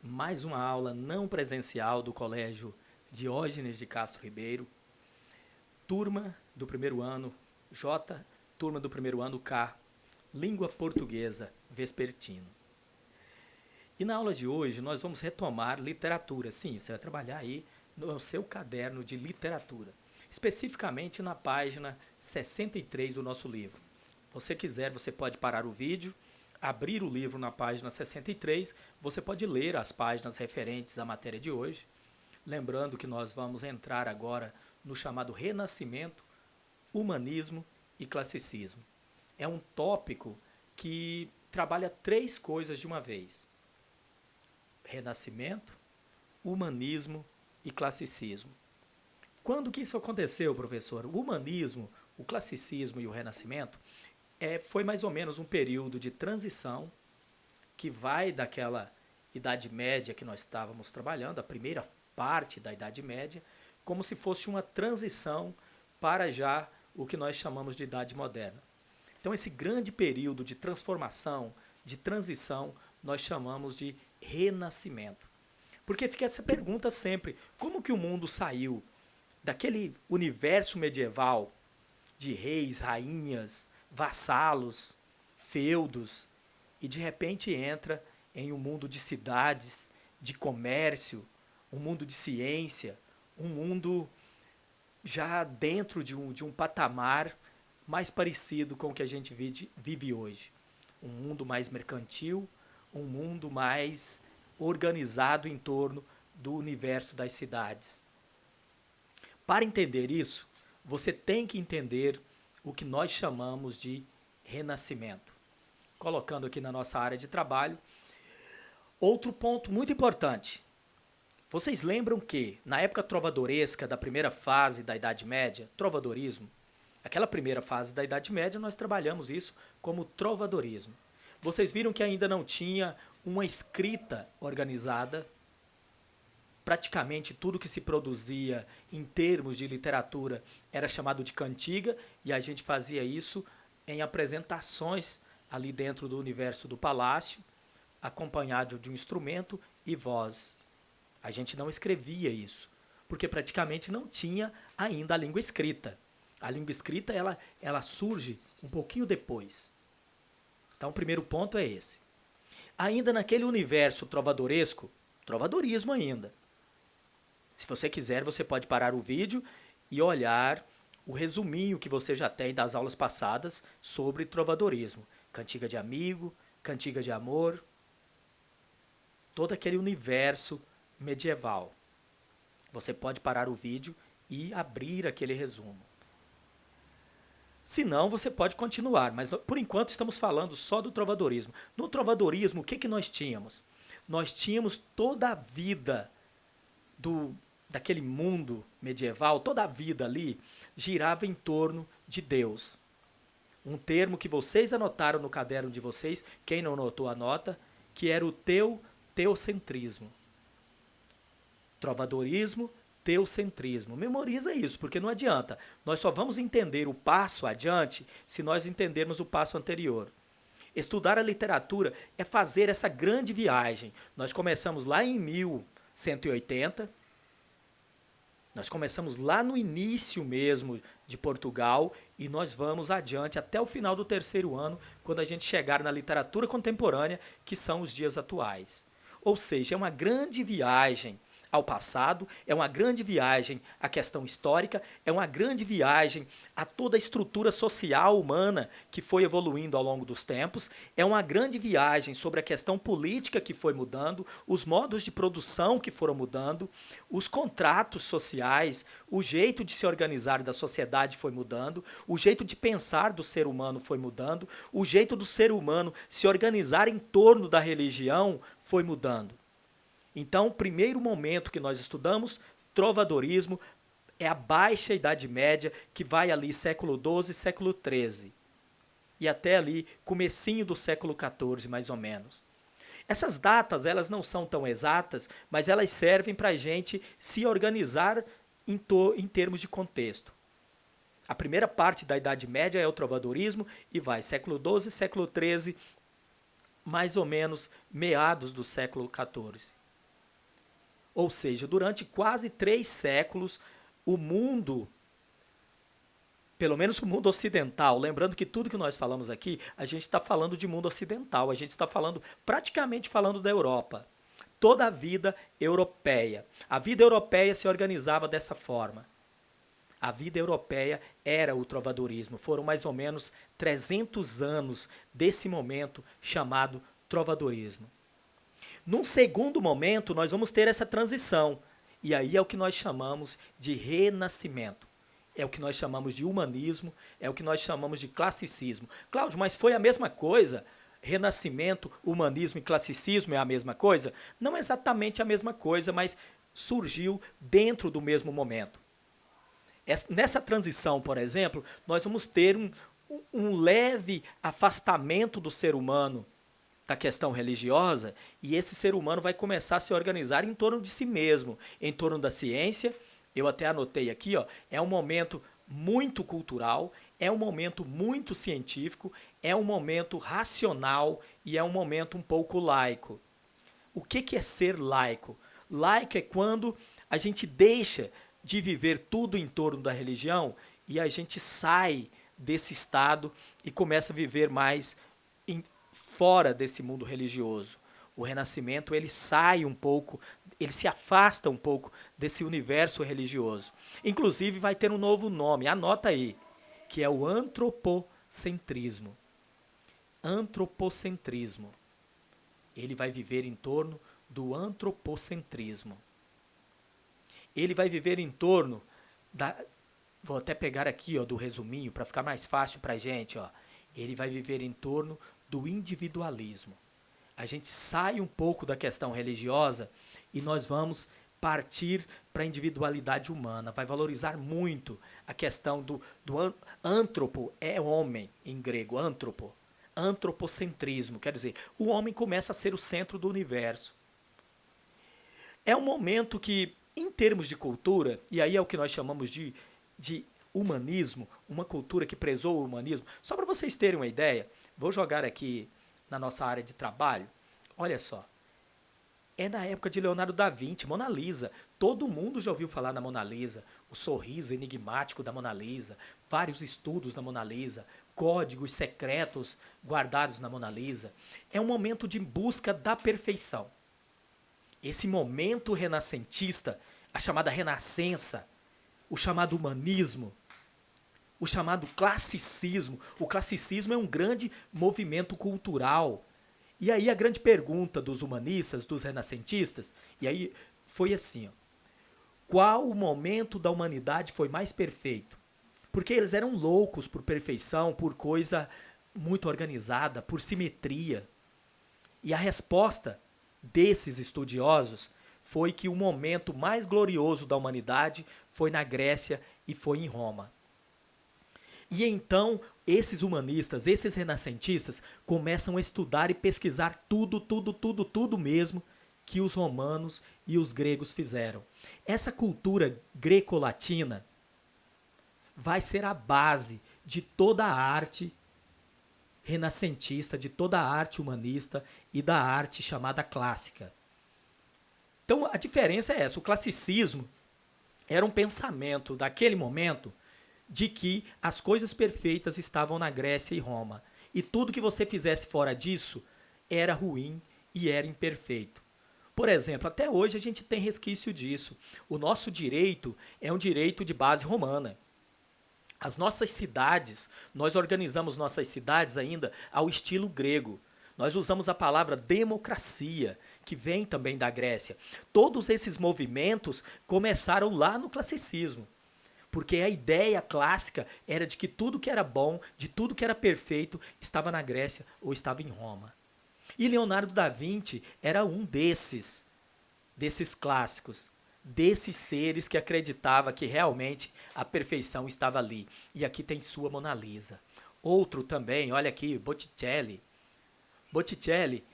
mais uma aula não presencial do Colégio Diógenes de Castro Ribeiro, turma do primeiro ano J, turma do primeiro ano K, língua portuguesa vespertino. E na aula de hoje nós vamos retomar literatura. Sim, você vai trabalhar aí no seu caderno de literatura, especificamente na página 63 do nosso livro. Se você quiser, você pode parar o vídeo, abrir o livro na página 63, você pode ler as páginas referentes à matéria de hoje. Lembrando que nós vamos entrar agora no chamado Renascimento, Humanismo e Classicismo. É um tópico que trabalha três coisas de uma vez: Renascimento, Humanismo e Classicismo. Quando que isso aconteceu, professor? O humanismo, o classicismo e o renascimento foi mais ou menos um período de transição que vai daquela Idade Média que nós estávamos trabalhando, a primeira parte da Idade Média, como se fosse uma transição para já o que nós chamamos de Idade Moderna. Então, esse grande período de transformação, de transição, nós chamamos de renascimento. Porque fica essa pergunta sempre: como que o mundo saiu daquele universo medieval de reis, rainhas, vassalos, feudos, e de repente entra em um mundo de cidades, de comércio, um mundo de ciência, um mundo já dentro de um patamar mais parecido com o que a gente vive hoje. Um mundo mais mercantil, um mundo mais organizado em torno do universo das cidades. Para entender isso, você tem que entender o que nós chamamos de renascimento. Colocando aqui na nossa área de trabalho, outro ponto muito importante. Vocês lembram que, na época trovadoresca da primeira fase da Idade Média, trovadorismo, aquela primeira fase da Idade Média, nós trabalhamos isso como trovadorismo. Vocês viram que ainda não tinha uma escrita organizada. Praticamente tudo que se produzia em termos de literatura era chamado de cantiga, e a gente fazia isso em apresentações ali dentro do universo do palácio, acompanhado de um instrumento e voz. A gente não escrevia isso, porque praticamente não tinha ainda a língua escrita. A língua escrita ela surge um pouquinho depois. Então o primeiro ponto é esse. Ainda naquele universo trovadoresco, trovadorismo ainda. Se você quiser, você pode parar o vídeo e olhar o resuminho que você já tem das aulas passadas sobre trovadorismo. Cantiga de amigo, cantiga de amor, todo aquele universo medieval. Você pode parar o vídeo e abrir aquele resumo. Se não, você pode continuar, mas por enquanto estamos falando só do trovadorismo. No trovadorismo, o que nós tínhamos? Nós tínhamos toda a vida daquele mundo medieval, toda a vida ali girava em torno de Deus. Um termo que vocês anotaram no caderno de vocês, quem não anotou anota, que era o teocentrismo. Trovadorismo, teocentrismo. Memoriza isso, porque não adianta. Nós só vamos entender o passo adiante se nós entendermos o passo anterior. Estudar a literatura é fazer essa grande viagem. Nós começamos lá em 1180, nós começamos lá no início mesmo de Portugal e nós vamos adiante até o final do terceiro ano, quando a gente chegar na literatura contemporânea, que são os dias atuais. Ou seja, é uma grande viagem ao passado, é uma grande viagem à questão histórica, é uma grande viagem a toda a estrutura social humana que foi evoluindo ao longo dos tempos, é uma grande viagem sobre a questão política que foi mudando, os modos de produção que foram mudando, os contratos sociais, o jeito de se organizar da sociedade foi mudando, o jeito de pensar do ser humano foi mudando, o jeito do ser humano se organizar em torno da religião foi mudando. Então, o primeiro momento que nós estudamos, trovadorismo, é a Baixa Idade Média, que vai ali século XII, século XIII. E até ali, comecinho do século XIV, mais ou menos. Essas datas, elas não são tão exatas, mas elas servem para a gente se organizar em termos de contexto. A primeira parte da Idade Média é o trovadorismo e vai século XII, século XIII, mais ou menos meados do século XIV. Ou seja, durante quase 3 séculos, o mundo, pelo menos o mundo ocidental, lembrando que tudo que nós falamos aqui, a gente está falando de mundo ocidental, a gente está falando, praticamente falando da Europa. Toda a vida europeia. A vida europeia se organizava dessa forma. A vida europeia era o trovadorismo. Foram mais ou menos 300 anos desse momento chamado trovadorismo. Num segundo momento, nós vamos ter essa transição. E aí é o que nós chamamos de renascimento. É o que nós chamamos de humanismo, é o que nós chamamos de classicismo. Cláudio, mas foi a mesma coisa? Renascimento, humanismo e classicismo é a mesma coisa? Não exatamente a mesma coisa, mas surgiu dentro do mesmo momento. Nessa transição, por exemplo, nós vamos ter um leve afastamento do ser humano da questão religiosa, e esse ser humano vai começar a se organizar em torno de si mesmo, em torno da ciência. Eu até anotei aqui, ó, é um momento muito cultural, é um momento muito científico, é um momento racional e é um momento um pouco laico. O que é ser laico? Laico é quando a gente deixa de viver tudo em torno da religião e a gente sai desse estado e começa a viver mais fora desse mundo religioso. O Renascimento, ele sai um pouco, ele se afasta um pouco desse universo religioso. Inclusive vai ter um novo nome, anota aí, que é o antropocentrismo. Antropocentrismo. Ele vai viver em torno do antropocentrismo. Ele vai viver em torno da... Vou até pegar aqui, ó, do resuminho para ficar mais fácil para a gente, ó. Ele vai viver em torno do individualismo. A gente sai um pouco da questão religiosa e nós vamos partir para a individualidade humana. Vai valorizar muito a questão do antropo, é homem em grego, antropo. Antropocentrismo, quer dizer, o homem começa a ser o centro do universo. É um momento que, em termos de cultura, e aí é o que nós chamamos de humanismo, uma cultura que prezou o humanismo. Só para vocês terem uma ideia, vou jogar aqui na nossa área de trabalho. Olha só, é na época de Leonardo da Vinci, Mona Lisa. Todo mundo já ouviu falar na Mona Lisa, o sorriso enigmático da Mona Lisa, vários estudos na Mona Lisa, códigos secretos guardados na Mona Lisa. É um momento de busca da perfeição. Esse momento renascentista, a chamada renascença, o chamado humanismo, o chamado classicismo. O classicismo é um grande movimento cultural. E aí a grande pergunta dos humanistas, dos renascentistas, e aí foi assim, ó, qual o momento da humanidade foi mais perfeito? Porque eles eram loucos por perfeição, por coisa muito organizada, por simetria. E a resposta desses estudiosos foi que o momento mais glorioso da humanidade foi na Grécia e foi em Roma. E então, esses humanistas, esses renascentistas, começam a estudar e pesquisar tudo mesmo que os romanos e os gregos fizeram. Essa cultura greco-latina vai ser a base de toda a arte renascentista, de toda a arte humanista e da arte chamada clássica. Então, a diferença é essa. O classicismo era um pensamento daquele momento de que as coisas perfeitas estavam na Grécia e Roma. E tudo que você fizesse fora disso era ruim e era imperfeito. Por exemplo, até hoje a gente tem resquício disso. O nosso direito é um direito de base romana. As nossas cidades, nós organizamos nossas cidades ainda ao estilo grego. Nós usamos a palavra democracia, que vem também da Grécia. Todos esses movimentos começaram lá no classicismo. Porque a ideia clássica era de que tudo que era bom, de tudo que era perfeito, estava na Grécia ou estava em Roma. E Leonardo da Vinci era um desses clássicos, desses seres que acreditava que realmente a perfeição estava ali. E aqui tem sua Mona Lisa. Outro também, olha aqui, Botticelli. Botticelli,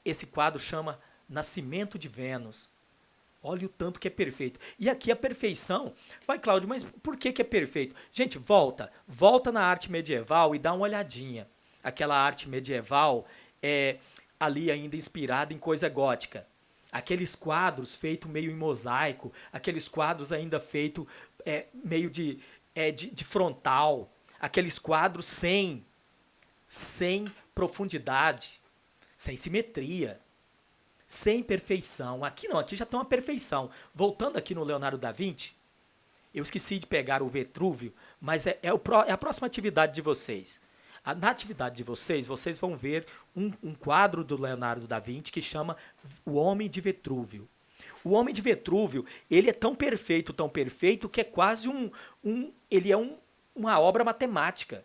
esse quadro chama Nascimento de Vênus. Olha o tanto que é perfeito. E aqui a perfeição... Vai, Cláudio, mas por que é perfeito? Gente, volta na arte medieval e dá uma olhadinha. Aquela arte medieval é ali ainda inspirada em coisa gótica. Aqueles quadros feitos meio em mosaico, aqueles quadros ainda feitos meio de frontal, aqueles quadros sem profundidade, sem simetria, sem perfeição. Aqui não, aqui já tem uma perfeição. Voltando aqui no Leonardo da Vinci, eu esqueci de pegar o Vitrúvio, mas é a próxima atividade de vocês. Na atividade de vocês, vocês vão ver um quadro do Leonardo da Vinci que chama O Homem de Vitrúvio. O Homem de Vitrúvio, ele é tão perfeito, que é quase ele é uma obra matemática.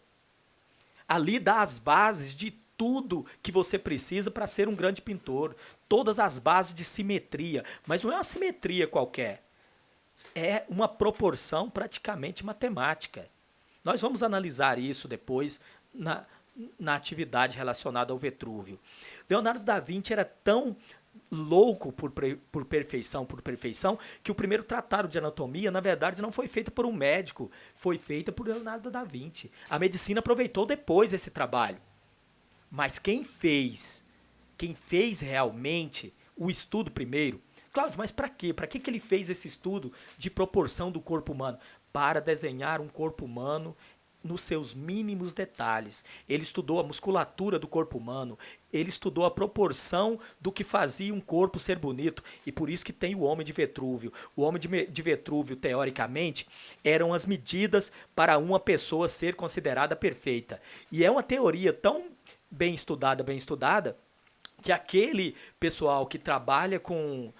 Ali dá as bases de tudo que você precisa para ser um grande pintor. Todas as bases de simetria, mas não é uma simetria qualquer. É uma proporção praticamente matemática. Nós vamos analisar isso depois na atividade relacionada ao Vitrúvio. Leonardo da Vinci era tão louco por perfeição, que o primeiro tratado de anatomia, na verdade, não foi feito por um médico, foi feito por Leonardo da Vinci. A medicina aproveitou depois esse trabalho. Mas quem fez realmente o estudo primeiro, Cláudio, mas para quê? Para que ele fez esse estudo de proporção do corpo humano? Para desenhar um corpo humano nos seus mínimos detalhes. Ele estudou a musculatura do corpo humano, ele estudou a proporção do que fazia um corpo ser bonito, e por isso que tem o Homem de Vitrúvio. O Homem de Vitrúvio, teoricamente, eram as medidas para uma pessoa ser considerada perfeita. E é uma teoria tão bem estudada, que aquele pessoal que trabalha com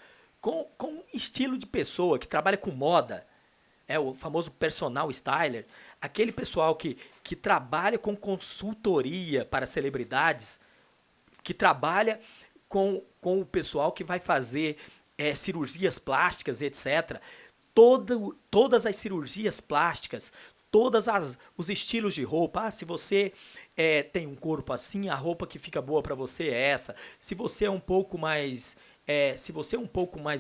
estilo de pessoa, que trabalha com moda, o famoso personal styler, aquele pessoal que trabalha com consultoria para celebridades, que trabalha com o pessoal que vai fazer cirurgias plásticas, etc. Todas as cirurgias plásticas, os estilos de roupa. Se você tem um corpo assim, a roupa que fica boa para você é essa. Se você é um pouco mais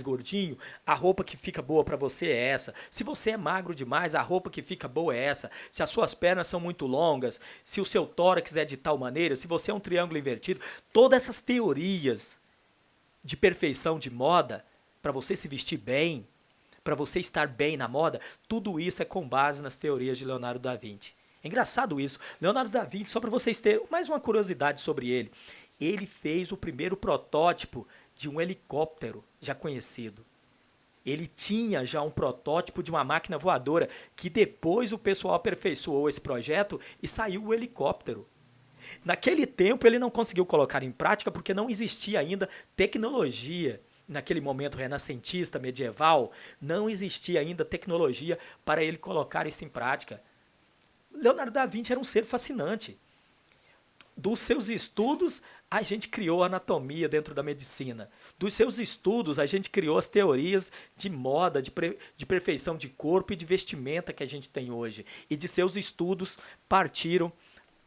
gordinho, a roupa que fica boa para você é essa. Se você é magro demais, a roupa que fica boa é essa. Se as suas pernas são muito longas, se o seu tórax é de tal maneira, se você é um triângulo invertido, todas essas teorias de perfeição de moda, para você se vestir bem, para você estar bem na moda, tudo isso é com base nas teorias de Leonardo da Vinci. É engraçado isso. Leonardo da Vinci, só para vocês terem mais uma curiosidade sobre ele, ele fez o primeiro protótipo de um helicóptero já conhecido. Ele tinha já um protótipo de uma máquina voadora, que depois o pessoal aperfeiçoou esse projeto e saiu o helicóptero. Naquele tempo ele não conseguiu colocar em prática porque não existia ainda tecnologia. Naquele momento renascentista, medieval, não existia ainda tecnologia para ele colocar isso em prática. Leonardo da Vinci era um ser fascinante. Dos seus estudos, a gente criou a anatomia dentro da medicina. Dos seus estudos, a gente criou as teorias de moda, de perfeição de corpo e de vestimenta que a gente tem hoje. E de seus estudos partiram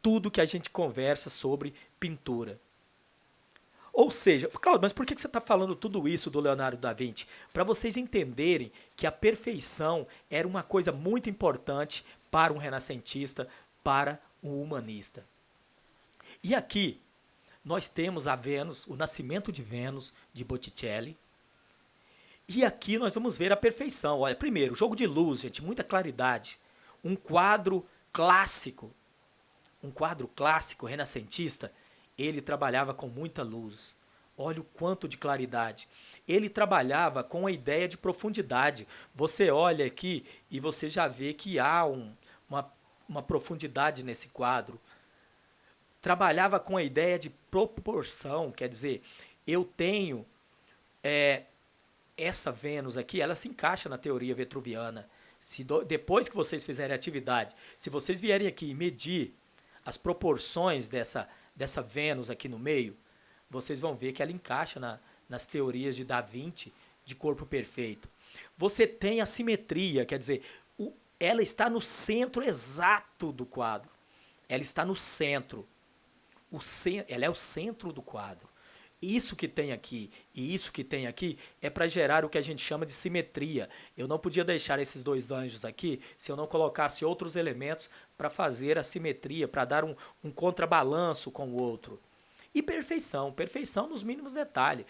tudo que a gente conversa sobre pintura. Ou seja, Claudio, mas por que você está falando tudo isso do Leonardo da Vinci? Para vocês entenderem que a perfeição era uma coisa muito importante para um renascentista, para um humanista. E aqui nós temos a Vênus, o Nascimento de Vênus, de Botticelli. E aqui nós vamos ver a perfeição. Olha, primeiro, jogo de luz, gente, muita claridade. Um quadro clássico, renascentista, ele trabalhava com muita luz. Olha o quanto de claridade. Ele trabalhava com a ideia de profundidade. Você olha aqui e você já vê que há uma profundidade nesse quadro. Trabalhava com a ideia de proporção, quer dizer, eu tenho essa Vênus aqui, ela se encaixa na teoria vitruviana. Depois que vocês fizerem a atividade, se vocês vierem aqui e medir as proporções dessa Vênus aqui no meio, vocês vão ver que ela encaixa nas teorias de Da Vinci de corpo perfeito. Você tem a simetria, quer dizer, ela está no centro exato do quadro. Ela está no centro. Ela é o centro do quadro. Isso que tem aqui e isso que tem aqui é para gerar o que a gente chama de simetria. Eu não podia deixar esses dois anjos aqui se eu não colocasse outros elementos para fazer a simetria, para dar um contrabalanço com o outro. E perfeição, perfeição nos mínimos detalhes,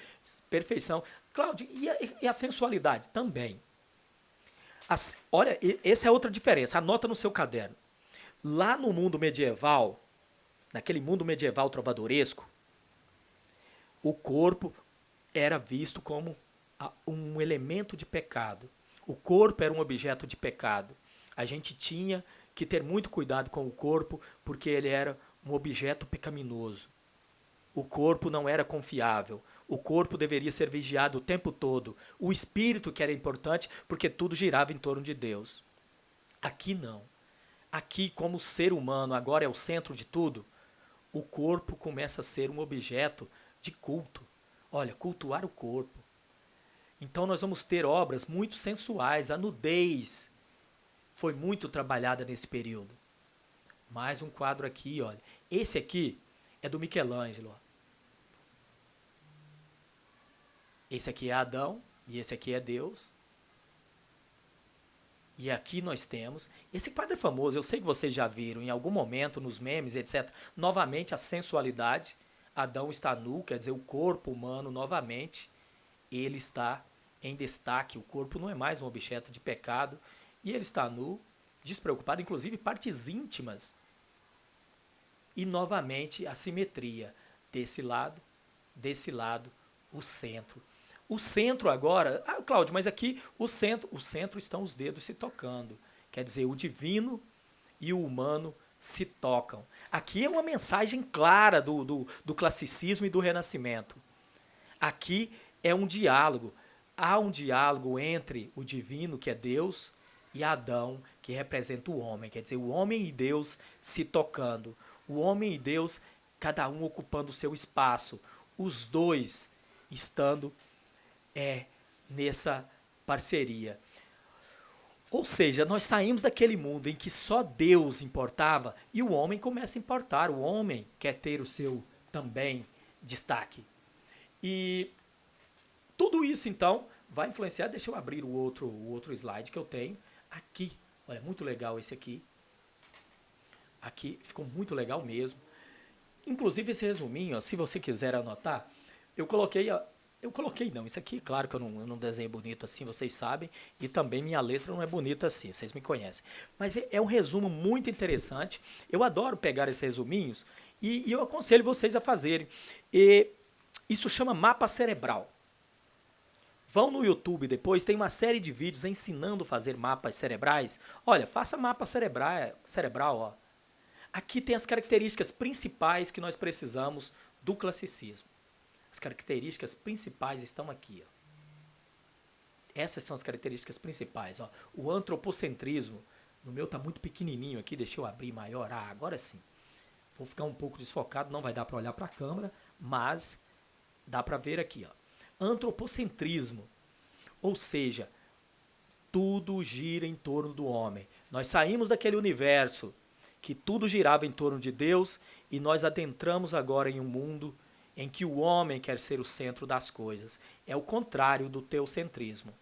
perfeição. Cláudio, e a sensualidade? Também. Olha, essa é outra diferença, anota no seu caderno. Lá no mundo medieval, naquele mundo medieval trovadoresco, o corpo era visto como um elemento de pecado. O corpo era um objeto de pecado. A gente tinha que ter muito cuidado com o corpo, porque ele era um objeto pecaminoso. O corpo não era confiável. O corpo deveria ser vigiado o tempo todo. O espírito que era importante, porque tudo girava em torno de Deus. Aqui não. Aqui, como ser humano agora é o centro de tudo, o corpo começa a ser um objeto de culto. Olha, cultuar o corpo. Então nós vamos ter obras muito sensuais. A nudez foi muito trabalhada nesse período. Mais um quadro aqui, olha. Esse aqui é do Michelangelo. Esse aqui é Adão e esse aqui é Deus. E aqui nós temos, esse quadro é famoso, eu sei que vocês já viram em algum momento nos memes, etc. Novamente a sensualidade, Adão está nu, quer dizer, o corpo humano novamente, ele está em destaque, o corpo não é mais um objeto de pecado, e ele está nu, despreocupado, inclusive partes íntimas. E novamente a simetria, desse lado, o centro. O centro agora, Cláudio, mas aqui o centro estão os dedos se tocando. Quer dizer, o divino e o humano se tocam. Aqui é uma mensagem clara do classicismo e do renascimento. Aqui é um diálogo. Há um diálogo entre o divino, que é Deus, e Adão, que representa o homem. Quer dizer, o homem e Deus se tocando. O homem e Deus, cada um ocupando o seu espaço. Os dois estando nessa parceria. Ou seja, nós saímos daquele mundo em que só Deus importava e o homem começa a importar. O homem quer ter o seu também destaque. E tudo isso, então, vai influenciar. Deixa eu abrir o outro slide que eu tenho. Aqui, olha, muito legal esse aqui. Aqui ficou muito legal mesmo. Inclusive esse resuminho, ó, se você quiser anotar, eu coloquei não, isso aqui, claro que eu não desenho bonito assim, vocês sabem, e também minha letra não é bonita assim, vocês me conhecem. Mas é um resumo muito interessante, eu adoro pegar esses resuminhos e eu aconselho vocês a fazerem. E isso chama mapa cerebral. Vão no YouTube depois, tem uma série de vídeos ensinando a fazer mapas cerebrais. Olha, faça mapa cerebral, ó. Aqui tem as características principais que nós precisamos do classicismo. As características principais estão aqui. Ó. Essas são as características principais. Ó. O antropocentrismo, no meu está muito pequenininho aqui, deixa eu abrir maior. Agora sim. Vou ficar um pouco desfocado, não vai dar para olhar para a câmera, mas dá para ver aqui. Ó. Antropocentrismo, ou seja, tudo gira em torno do homem. Nós saímos daquele universo que tudo girava em torno de Deus e nós adentramos agora em um mundo em que o homem quer ser o centro das coisas. É o contrário do teocentrismo.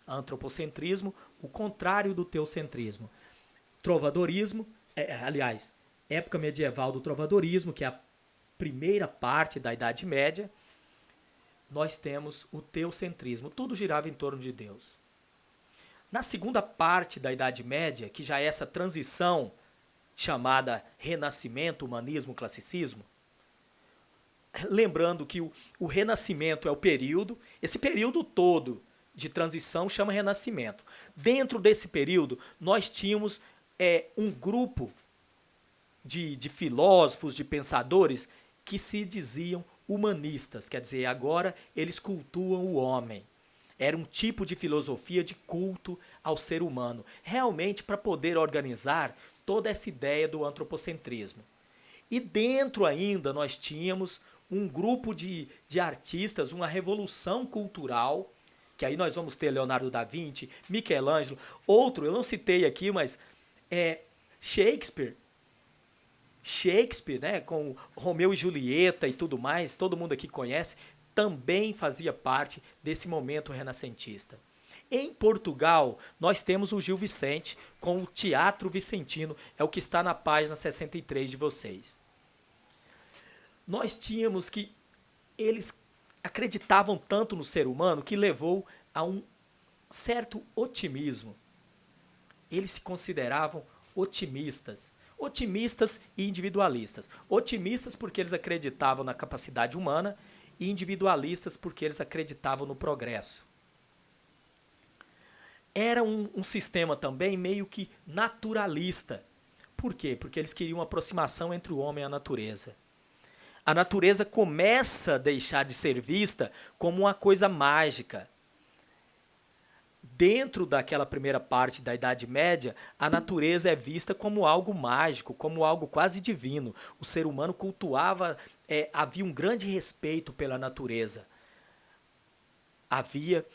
Antropocentrismo, o contrário do teocentrismo. Trovadorismo, aliás, época medieval do trovadorismo, que é a primeira parte da Idade Média, nós temos o teocentrismo. Tudo girava em torno de Deus. Na segunda parte da Idade Média, que já é essa transição chamada Renascimento, Humanismo, Classicismo, lembrando que o Renascimento é o período, esse período todo de transição chama Renascimento. Dentro desse período, nós tínhamos um grupo de filósofos, de pensadores, que se diziam humanistas, quer dizer, agora eles cultuam o homem. Era um tipo de filosofia de culto ao ser humano, realmente para poder organizar toda essa ideia do antropocentrismo. E dentro ainda nós tínhamos um grupo de artistas, uma revolução cultural, que aí nós vamos ter Leonardo da Vinci, Michelangelo, outro, eu não citei aqui, mas Shakespeare, né, com Romeu e Julieta e tudo mais, todo mundo aqui conhece, também fazia parte desse momento renascentista. Em Portugal, nós temos o Gil Vicente com o Teatro Vicentino, é o que está na página 63 de vocês. nós tínhamos que eles acreditavam tanto no ser humano que levou a um certo otimismo. Eles se consideravam otimistas. Otimistas e individualistas. Otimistas porque eles acreditavam na capacidade humana e individualistas porque eles acreditavam no progresso. Era um sistema também meio que naturalista. Por quê? Porque eles queriam uma aproximação entre o homem e a natureza. A natureza começa a deixar de ser vista como uma coisa mágica. Dentro daquela primeira parte da Idade Média, a natureza é vista como algo mágico, como algo quase divino. O ser humano cultuava, havia um grande respeito pela natureza. Havia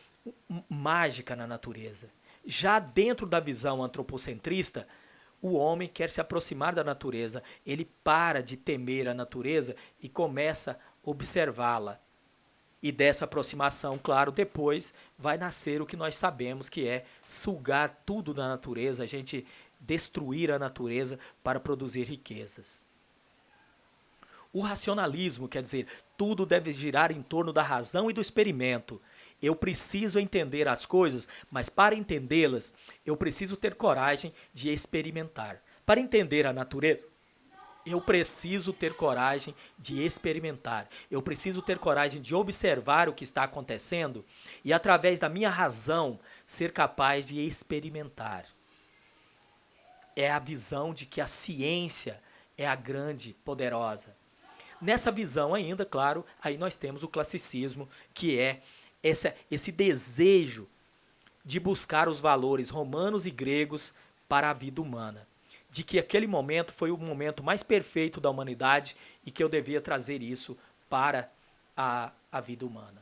mágica na natureza. Já dentro da visão antropocentrista, o homem quer se aproximar da natureza. Ele para de temer a natureza e começa a observá-la. E dessa aproximação, claro, depois vai nascer o que nós sabemos que é sugar tudo da natureza, a gente destruir a natureza para produzir riquezas. O racionalismo, quer dizer, tudo deve girar em torno da razão e do experimento. Eu preciso entender as coisas, mas para entendê-las, eu preciso ter coragem de experimentar. Para entender a natureza, eu preciso ter coragem de experimentar. Eu preciso ter coragem de observar o que está acontecendo e, através da minha razão, ser capaz de experimentar. É a visão de que a ciência é a grande, poderosa. Nessa visão ainda, claro, aí nós temos o classicismo, que é esse desejo de buscar os valores romanos e gregos para a vida humana. De que aquele momento foi o momento mais perfeito da humanidade e que eu devia trazer isso para a vida humana.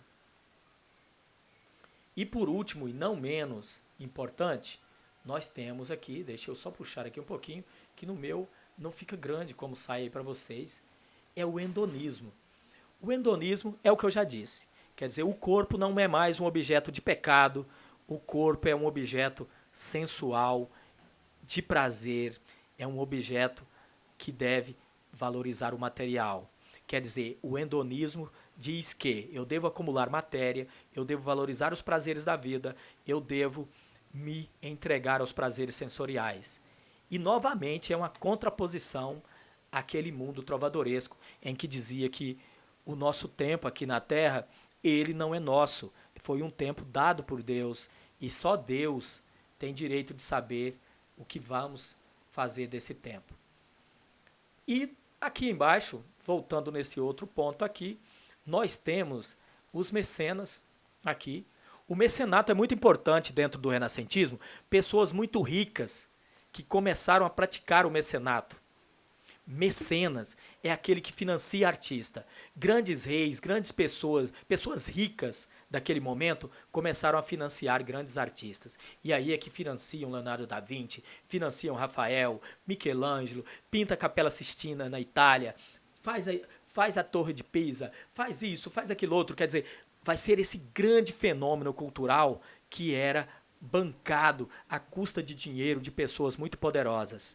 E por último, e não menos importante, nós temos aqui, deixa eu só puxar aqui um pouquinho, que no meu não fica grande como sai aí para vocês, é o hedonismo. O hedonismo é o que eu já disse, quer dizer, o corpo não é mais um objeto de pecado, o corpo é um objeto sensual, de prazer, é um objeto que deve valorizar o material. Quer dizer, o hedonismo diz que eu devo acumular matéria, eu devo valorizar os prazeres da vida, eu devo me entregar aos prazeres sensoriais. E novamente é uma contraposição àquele mundo trovadoresco em que dizia que o nosso tempo aqui na Terra, ele não é nosso. Foi um tempo dado por Deus e só Deus tem direito de saber o que vamos fazer desse tempo. E aqui embaixo, voltando nesse outro ponto aqui, nós temos os mecenas aqui. O mecenato é muito importante dentro do renascentismo, pessoas muito ricas que começaram a praticar o mecenato. Mecenas é aquele que financia artista. Grandes reis, grandes pessoas, pessoas ricas daquele momento começaram a financiar grandes artistas. E aí é que financiam Leonardo da Vinci, financiam Rafael, Michelangelo, pinta a Capela Sistina na Itália, faz a Torre de Pisa, faz isso, faz aquilo outro. Quer dizer, vai ser esse grande fenômeno cultural que era bancado à custa de dinheiro de pessoas muito poderosas.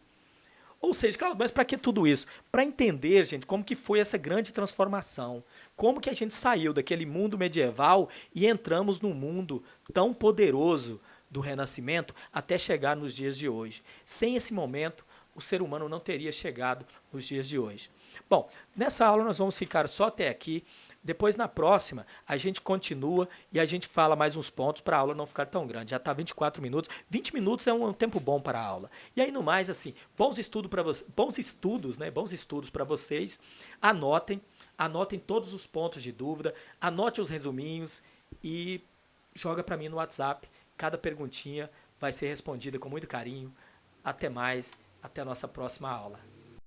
Ou seja, claro, mas para que tudo isso? Para entender, gente, como que foi essa grande transformação. Como que a gente saiu daquele mundo medieval e entramos num mundo tão poderoso do Renascimento até chegar nos dias de hoje. Sem esse momento, o ser humano não teria chegado nos dias de hoje. Bom, nessa aula nós vamos ficar só até aqui. Depois, na próxima, a gente continua e a gente fala mais uns pontos para a aula não ficar tão grande. Já está 24 minutos. 20 minutos é um tempo bom para a aula. E aí, no mais, assim, bons estudos, né? Bons estudos para vocês. Anotem todos os pontos de dúvida, anote os resuminhos e joga para mim no WhatsApp. Cada perguntinha vai ser respondida com muito carinho. Até mais, até a nossa próxima aula.